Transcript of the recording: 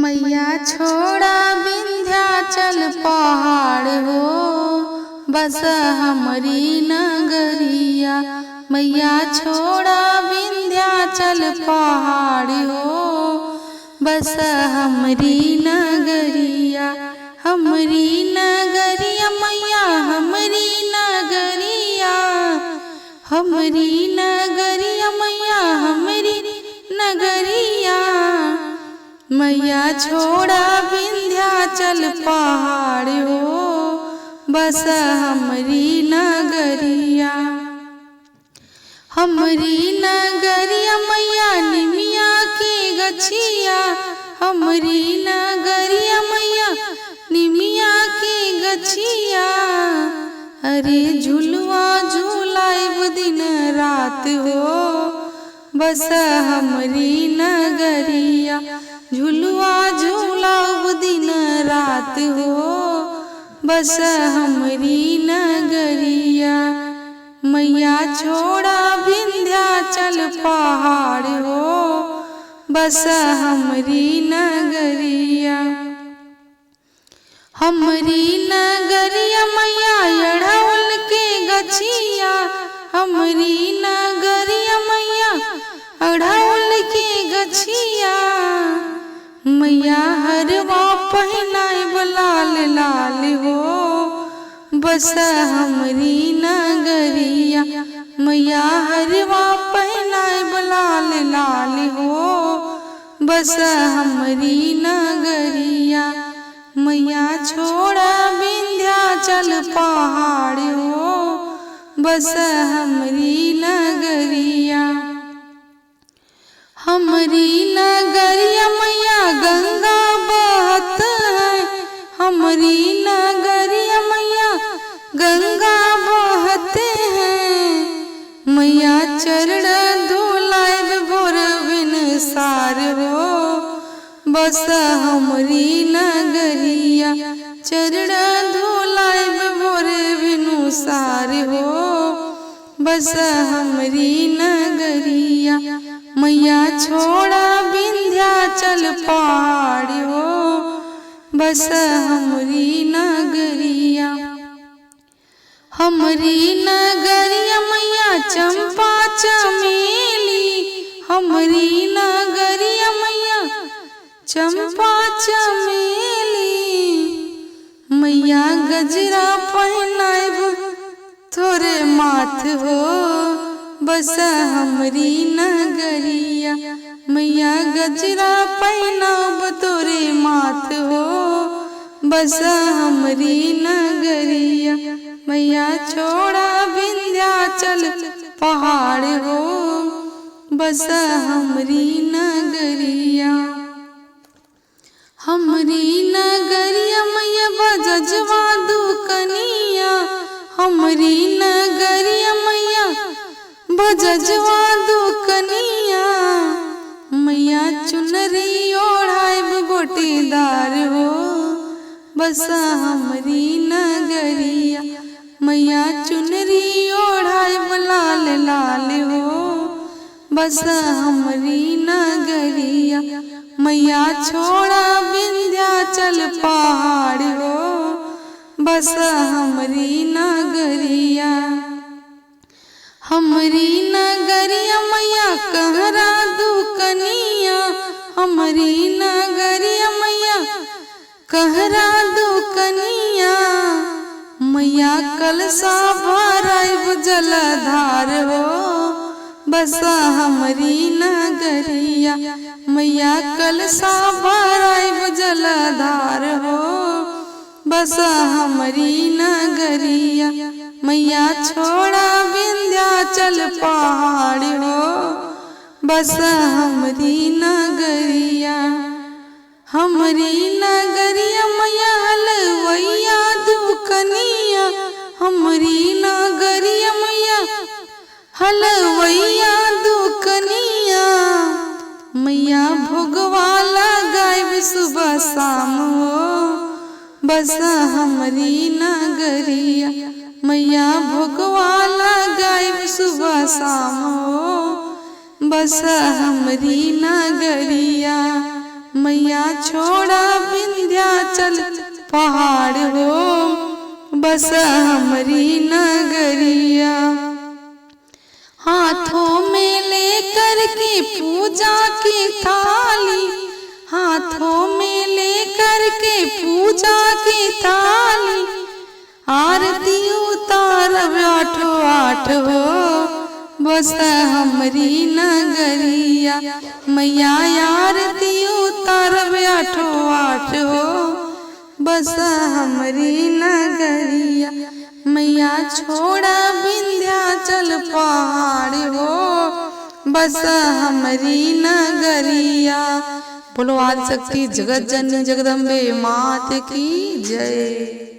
मैया छोड़ा विंध्याचल पहाड़ हो, बस हमरी नगरिया। मैया छोड़ा विंध्याचल पहाड़ हो, बस हमरी नगरिया। हमरी नगरिया मैया हमरी नगरिया, हमरी नगरिया मैया हमरी नगरिया। मैया छोड़ा विंध्याचल पहाड़ हो, बस हमरी नगरिया। हमरी नगरिया मैया निमिया की गछिया, हमरी नगरिया मैया निमिया की गछिया। अरे झुलवा झूलाइब दिन रात हो, बस हमरी नगरिया। झुलवा झूलाइब दिन रात हो, बस हमरी नगरिया। मैया छोड़ा विंध्याचल पहाड़ हो, बस हमरी नगरिया। हमरी नगरिया मैया अड़हुल के गछिया, हमरी नगरिया मैया अड़हुल के गछिया। मैया हरवा पहनाइब लाल लाल हो, बस हमरी नगरिया। मैया हरवा पहनाइब लाल लाल हो, बस हमरी नगरिया। मैया छोड़ा विंध्याचल पहाड़ हो, बस हमरी नगरिया। हमरी नगरिया मैया गंगा बहत है, हमरी नगरिया मैया गंगा बहते हैं। मैया चरण धुलाइब भोर बिनसार हो, बस हमरी नगरिया। चरण धुलाइब भोर बिनुसार हो, बस हमरी नगरिया। मैया छोड़ा विंध्याचल पहाड़ हो, बस हमरी नगरिया। हमरी नगरिया मैया चंपा चमेली, हमरी नगरिया मैया चंपा चमेली। मैया गजरा पहनाइब थोरे माथ हो, बस हमरी नगरिया। मैया गजरा पहनाब तोरे माथ हो, बस हमरी नगरिया। मैया छोड़ा विंध्याचल पहाड़ हो, बस हमरी नगरिया। हमरी नगरिया मैया बजजवा दुकनिया, हमरी नगरिया मैया बजजवा दुकनिया। मैया चुनरी ओढ़ाइब गोटेदार हो, बस हमरी नगरिया। मैया चुनरी ओढ़ाइब लाल लाल हो, बस हमरी नगरिया। मैया छोड़ा विंध्याचल पहाड़ हो, बस हमरी नगरिया। हमरी नगरिया मैया कहरा दुकनिया, हमरी नगरिया मैया कहरा दुकनिया। मैया कलसा भराइब जलधार हो, बस हमरी नगरिया। मैया कलसा भराइब जलधार हो, बस हमरी नगरिया। मैया छोड़ा विंध्याचल पहाड़ हो, बस हमरी नगरिया। हमरी नगरिया मैया हलवैया दुकनिया, हमरी नगरिया मैया हलवैया दुकनिया। मैया भोगवा लगाइब सुबह शाम हो, बस हमरी नगरिया। मैया भोगवा लगाइब सुबह शाम हो, बस हमरी नगरिया। मैया छोड़ा विंध्याचल पहाड़ हो, बस हमरी नगरिया। हाथों में लेकर के पूजा की थाली, हाथों में लेकर के पूजा की थाली, आरती उतारब 8 हो, बस हमरी नगरिया। मैया आरती उतारब 8 हो, बस हमरी नगरिया। मैया छोड़ा विंध्याचल पहाड़ हो, बस हमरी नगरिया। बोलो आदिशक्ति जगत जननी जगदम्बे मात की जय।